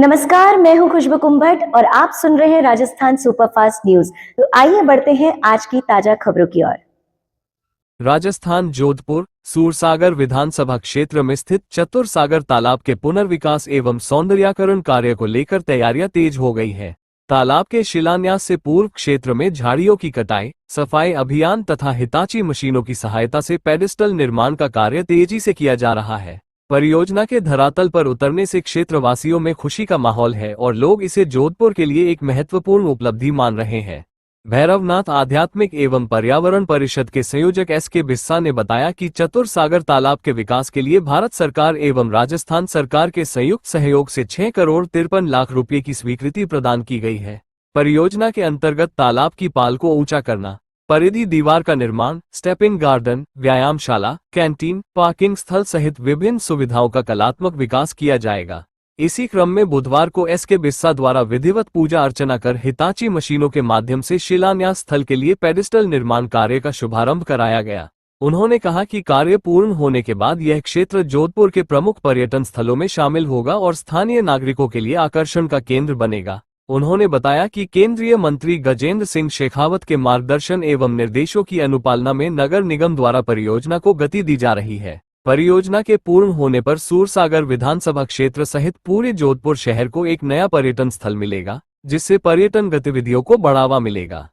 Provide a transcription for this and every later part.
नमस्कार, मैं हूं खुशबू कुंभट और आप सुन रहे हैं राजस्थान सुपरफास्ट न्यूज। तो आइए बढ़ते हैं आज की ताजा खबरों की ओर। राजस्थान जोधपुर सूरसागर विधानसभा क्षेत्र में स्थित चतुरसागर तालाब के पुनर्विकास एवं सौंदर्यीकरण कार्य को लेकर तैयारियां तेज हो गई है। तालाब के शिलान्यास से पूर्व क्षेत्र में झाड़ियों की कटाई, सफाई अभियान तथा हिताची मशीनों की सहायता से पेडिस्टल निर्माण का कार्य तेजी से किया जा रहा है। परियोजना के धरातल पर उतरने से क्षेत्रवासियों में खुशी का माहौल है और लोग इसे जोधपुर के लिए एक महत्वपूर्ण उपलब्धि मान रहे हैं। भैरवनाथ आध्यात्मिक एवं पर्यावरण परिषद के संयोजक एस.के. बिस्सा ने बताया कि चतुरसागर तालाब के विकास के लिए भारत सरकार एवं राजस्थान सरकार के संयुक्त सहयोग से 6 करोड़ 53 लाख रुपए की स्वीकृति प्रदान की गई है। परियोजना के अंतर्गत तालाब की पाल को ऊंचा करना, परिधि दीवार का निर्माण, स्टेपिंग गार्डन, व्यायामशाला, कैंटीन, पार्किंग स्थल सहित विभिन्न सुविधाओं का कलात्मक विकास किया जाएगा। इसी क्रम में बुधवार को एस.के. बिस्सा द्वारा विधिवत पूजा अर्चना कर हिताची मशीनों के माध्यम से शिलान्यास स्थल के लिए पेडिस्टल निर्माण कार्य का शुभारंभ कराया गया। उन्होंने कहा कि कार्य पूर्ण होने के बाद यह क्षेत्र जोधपुर के प्रमुख पर्यटन स्थलों में शामिल होगा और स्थानीय नागरिकों के लिए आकर्षण का केंद्र बनेगा। उन्होंने बताया कि केंद्रीय मंत्री गजेंद्र सिंह शेखावत के मार्गदर्शन एवं निर्देशों की अनुपालना में नगर निगम द्वारा परियोजना को गति दी जा रही है। परियोजना के पूर्ण होने पर सूरसागर विधानसभा क्षेत्र सहित पूरे जोधपुर शहर को एक नया पर्यटन स्थल मिलेगा, जिससे पर्यटन गतिविधियों को बढ़ावा मिलेगा।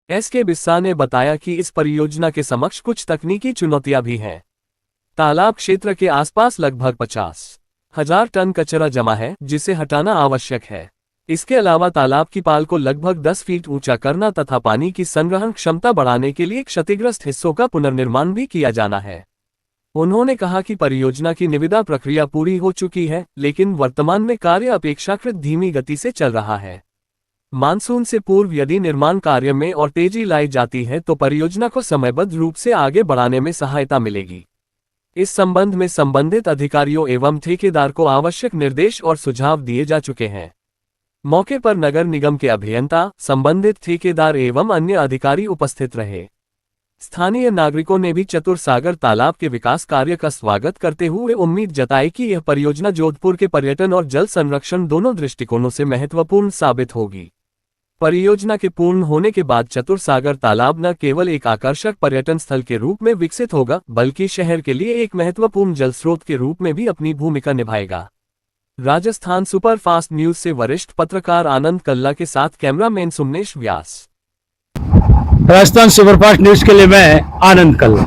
एस.के. बिस्सा ने बताया कि इस परियोजना के समक्ष कुछ तकनीकी चुनौतियां भी हैं। तालाब क्षेत्र के आसपास लगभग 50,000 टन कचरा जमा है, जिसे हटाना आवश्यक है। इसके अलावा तालाब की पाल को लगभग 10 फीट ऊंचा करना तथा पानी की संग्रहण क्षमता बढ़ाने के लिए क्षतिग्रस्त हिस्सों का पुनर्निर्माण भी किया जाना है। उन्होंने कहा कि परियोजना की निविदा प्रक्रिया पूरी हो चुकी है, लेकिन वर्तमान में कार्य अपेक्षाकृत धीमी गति से चल रहा है। मानसून से पूर्व यदि निर्माण कार्य में और तेजी लाई जाती है तो परियोजना को समयबद्ध रूप से आगे बढ़ाने में सहायता मिलेगी। इस संबंध में संबंधित अधिकारियों एवं ठेकेदार को आवश्यक निर्देश और सुझाव दिए जा चुके हैं। मौके पर नगर निगम के अभियंता, संबंधित ठेकेदार एवं अन्य अधिकारी उपस्थित रहे। स्थानीय नागरिकों ने भी चतुरसागर तालाब के विकास कार्य का स्वागत करते हुए उम्मीद जताई कि यह परियोजना जोधपुर के पर्यटन और जल संरक्षण दोनों दृष्टिकोणों से महत्वपूर्ण साबित होगी। परियोजना के पूर्ण होने के बाद चतुरसागर तालाब न केवल एक आकर्षक पर्यटन स्थल के रूप में विकसित होगा, बल्कि शहर के लिए एक महत्वपूर्ण जल स्रोत के रूप में भी अपनी भूमिका निभाएगा। राजस्थान सुपरफास्ट न्यूज से वरिष्ठ पत्रकार आनंद कल्ला के साथ कैमरामैन सुमनेश व्यास। राजस्थान सुपरफास्ट न्यूज के लिए मैं आनंद कल्ला।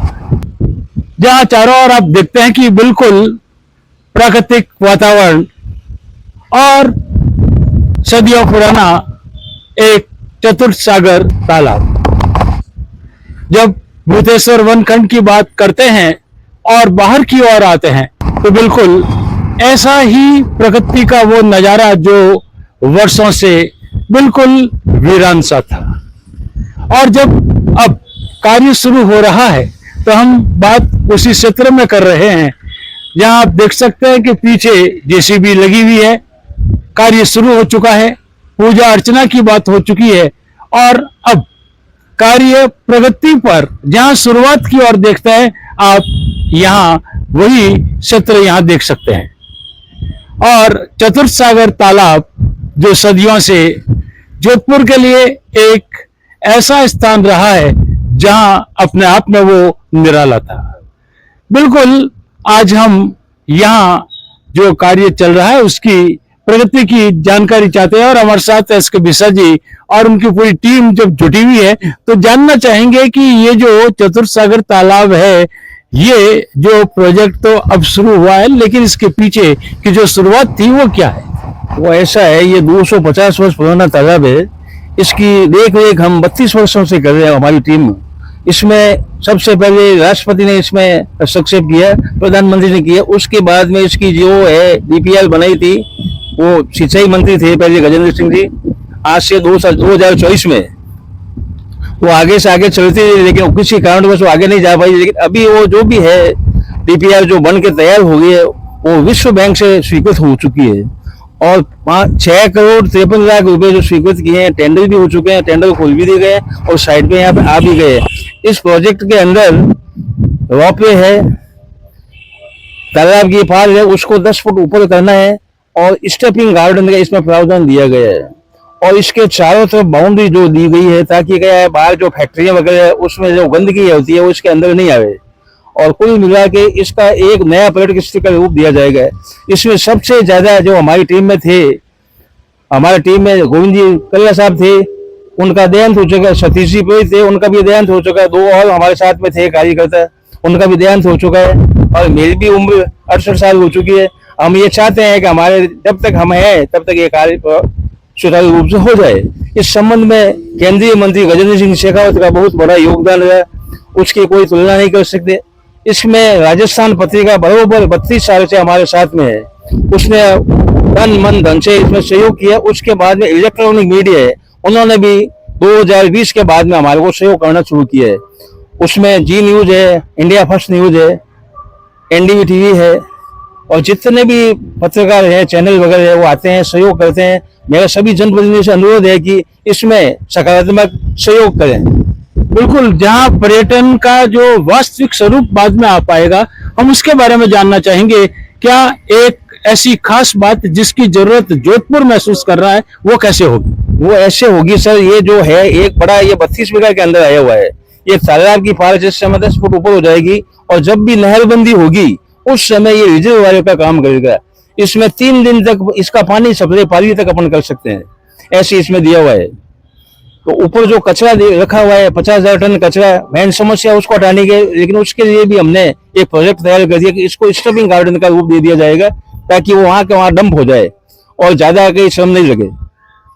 जहां चारों ओर आप देखते हैं कि बिल्कुल प्राकृतिक वातावरण और सदियों पुराना एक चतुरसागर तालाब। जब भूतेश्वर वनखंड की बात करते हैं और बाहर की ओर आते हैं तो बिल्कुल ऐसा ही प्रकृति का वो नजारा जो वर्षों से बिल्कुल वीरान सा था। और जब अब कार्य शुरू हो रहा है तो हम बात उसी क्षेत्र में कर रहे हैं जहां आप देख सकते हैं कि पीछे जेसीबी लगी हुई है। कार्य शुरू हो चुका है, पूजा अर्चना की बात हो चुकी है और अब कार्य प्रगति पर जहां शुरुआत की ओर देखते हैं आप यहां वही क्षेत्र यहां देख सकते हैं। और चतुरसागर तालाब जो सदियों से जोधपुर के लिए एक ऐसा स्थान रहा है जहां अपने आप में वो निराला था। बिल्कुल आज हम यहां जो कार्य चल रहा है उसकी प्रगति की जानकारी चाहते हैं और हमारे साथ एस.के. बिस्सा जी और उनकी पूरी टीम जब जुटी हुई है तो जानना चाहेंगे कि ये जो चतुरसागर तालाब है, ये जो प्रोजेक्ट तो अब शुरू हुआ है, लेकिन इसके पीछे की जो शुरुआत थी वो क्या है? वो ऐसा है, ये 250 वर्ष पुराना तालाब है। इसकी देख रेख हम 32 वर्षों से कर रहे हैं हमारी टीम। इसमें सबसे पहले राष्ट्रपति ने इसमें हस्तक्षेप किया, प्रधानमंत्री ने किया। उसके बाद में इसकी जो है डीपीआर बनाई थी, वो सिंचाई मंत्री थे पहले गजेंद्र सिंह जी। आज से 2024 में वो आगे से आगे चलती रही, लेकिन किसी कारणवश वो आगे नहीं जा पाई। लेकिन अभी वो जो भी है डीपीआर जो बन के तैयार हो गई है वो विश्व बैंक से स्वीकृत हो चुकी है और 6 करोड़ 53 लाख रुपए जो स्वीकृत किए हैं, टेंडर भी हो चुके हैं, टेंडर खोल भी दिए गए और साइड पे यहाँ पे आ भी गए। इस प्रोजेक्ट के अंदर रॉपवे है, तालाब की पाल है, उसको 10 फुट ऊपर करना है और स्टेपिंग गार्डन का इसमें प्रावधान दिया गया है और इसके चारों तरफ बाउंड्री जो दी गई है ताकि क्या है बाहर जो फैक्ट्रियां वगैरह है उसमें जो गंदगी होती है वो इसके अंदर नहीं आवे। और कुल मिला के इसका एक नया पर्यटक स्थल का रूप दिया जाएगा। इसमें सबसे ज्यादा जो हमारी टीम में थे, हमारी टीम में गोविंद जी कल्ला साहब थे, उनका देहांत हो चुका है। सतीश जी पुरोहित थे, उनका भी देहांत हो चुका है। 2 और हमारे साथ में थे कार्यकर्ता, उनका भी देहांत हो चुका है। और मेरी भी उम्र 68 साल हो चुकी है। हम ये चाहते हैं कि हमारे जब तक हम हैं तब तक ये कार्य सुचारू रूप से हो जाए। इस संबंध में केंद्रीय मंत्री गजेंद्र सिंह शेखावत का बहुत बड़ा योगदान है, उसकी कोई तुलना नहीं कर सकते। इसमें राजस्थान पत्रिका बराबर 32 साल से हमारे साथ में है, उसने तन मन धन से इसमें सहयोग किया। उसके बाद में इलेक्ट्रॉनिक मीडिया है, उन्होंने भी 2020 के बाद में हमारे को सहयोग करना शुरू किया है। उसमें जी न्यूज है, इंडिया फर्स्ट न्यूज है, एनडीवी टीवी है और जितने भी पत्रकार हैं, चैनल वगैरह है, वो आते हैं, सहयोग करते हैं। मेरा सभी जनप्रतिनिधियों से अनुरोध है कि इसमें सकारात्मक सहयोग करें। बिल्कुल, जहां पर्यटन का जो वास्तविक स्वरूप बाद में आ पाएगा, हम उसके बारे में जानना चाहेंगे। क्या एक ऐसी खास बात जिसकी जरूरत जोधपुर महसूस कर रहा है, वो कैसे होगी? वो ऐसे होगी सर, ये जो है एक बड़ा, ये 32 बीघा के अंदर आया हुआ है। ये तालाब की पार जिस समय 10 फुट ऊपर हो जाएगी और जब भी नहरबंदी होगी उस समय ये रिजर्वायर का काम करेगा। इसमें 3 दिन तक इसका पानी सप्लाई पाली तक अपन कर सकते हैं, ऐसे इसमें दिया हुआ है। तो ऊपर जो कचरा रखा हुआ है 50,000 टन कचरा, मेन समस्या उसको हटाने के, लेकिन उसके लिए भी हमने एक प्रोजेक्ट तैयार कर दिया कि इसको स्टॉपिंग गार्डन का रूप दे दिया जाएगा ताकि वो वहां के वहां डंप हो जाए और ज्यादा कहीं श्रम नहीं लगे।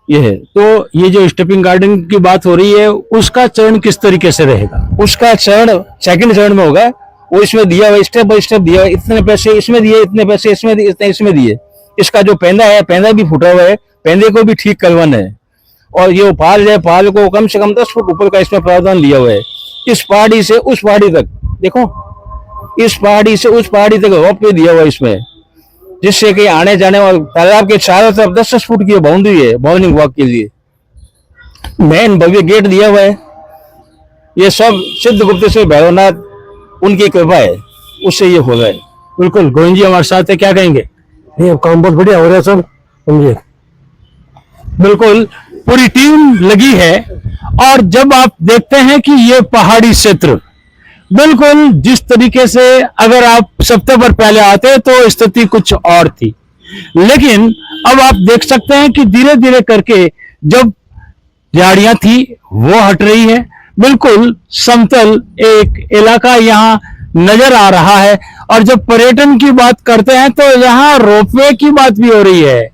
ये है। तो ये जो स्टेपिंग गार्डन की बात हो रही है, उसका चरण किस तरीके से रहेगा? उसका चरण सेकंड चरण में होगा। वो इसमें दिया हुआ, स्टेप बाय स्टेप दिया हुआ, इतने पैसे इसमें दिए, इतने पैसे इसमें दिए, इतने इसमें दिए। इसका जो पेंदा है, पेंदा भी फूटा हुआ है, पेंदे को भी ठीक करवाना है। और ये पाल है, पाल को कम से कम 10 फुट ऊपर का इसमें प्रावधान लिया हुआ है। इस पहाड़ी से उस पहाड़ी तक, देखो इस पहाड़ी से उस पहाड़ी तक रोप वे दिया हुआ है इसमें, जिससे कि आने जाने और तालाब के चारों तरफ 10-10 फुट की बाउंड्री है मॉर्निंग वॉक के लिए। मेन भव्य गेट दिया हुआ है। ये सब सिद्ध गुप्तेश्वर भैरवनाथ उनकी कृपा है, उससे ये हो रहा है। बिल्कुल, गोविंद जी हमारे साथ है, क्या कहेंगे? ये काम बहुत बढ़िया हो रहा है सर, समझिए। बिल्कुल, पूरी टीम लगी है। और जब आप देखते हैं कि ये पहाड़ी क्षेत्र बिल्कुल जिस तरीके से, अगर आप सितंबर पहले आते तो स्थिति कुछ और थी, लेकिन अब आप देख सकते हैं कि धीरे धीरे करके जब झाड़ियां थी वो हट रही है। बिल्कुल समतल एक इलाका यहाँ नजर आ रहा है। और जब पर्यटन की बात करते हैं तो यहाँ रोपवे की बात भी हो रही है,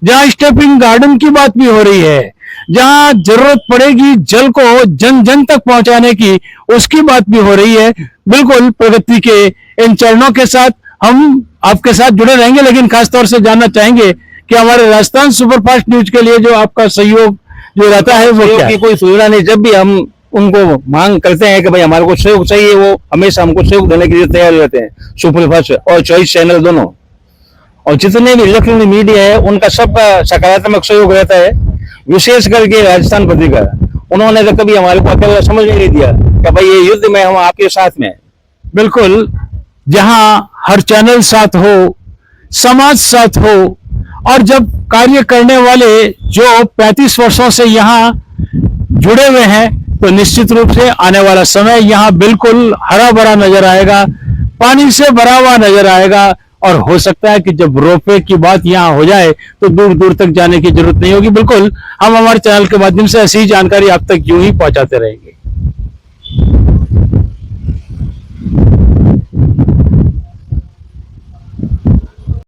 जहाँ स्टेपिंग गार्डन की बात भी हो रही है, जहाँ जरूरत पड़ेगी जल को जन जन तक पहुंचाने की, उसकी बात भी हो रही है। बिल्कुल, प्रगति के इन चरणों के साथ हम आपके साथ जुड़े रहेंगे, लेकिन खासतौर से जानना चाहेंगे कि हमारे राजस्थान सुपरफास्ट न्यूज के लिए जो आपका सहयोग जो रहता है वो क्या है? कोई सुविधा नहीं। जब भी हम उनको मांग करते हैं कि भाई हमारे को सहयोग चाहिए, वो हमेशा हमको सहयोग देने के लिए तैयार रहते हैं, सुपरफास्ट और चॉइस चैनल दोनों। और जितने भी इलेक्ट्रॉनिक मीडिया है उनका सबका सकारात्मक सहयोग रहता है, विशेष करके राजस्थान पत्रिका। उन्होंने तो कभी हमारे को अकेला समझ नहीं दिया कि भाई ये युद्ध में हम आपके साथ में। बिल्कुल, जहां हर चैनल साथ हो, समाज साथ हो, और जब कार्य करने वाले जो 35 वर्षों से यहाँ जुड़े हुए हैं, तो निश्चित रूप से आने वाला समय यहाँ बिल्कुल हरा भरा नजर आएगा, पानी से भरा हुआ नजर आएगा। और हो सकता है कि जब रोपवे की बात यहाँ हो जाए तो दूर दूर तक जाने की जरूरत नहीं होगी। बिल्कुल, हम हमारे चैनल के माध्यम से ऐसी ही जानकारी आप तक यूं ही पहुंचाते रहेंगे।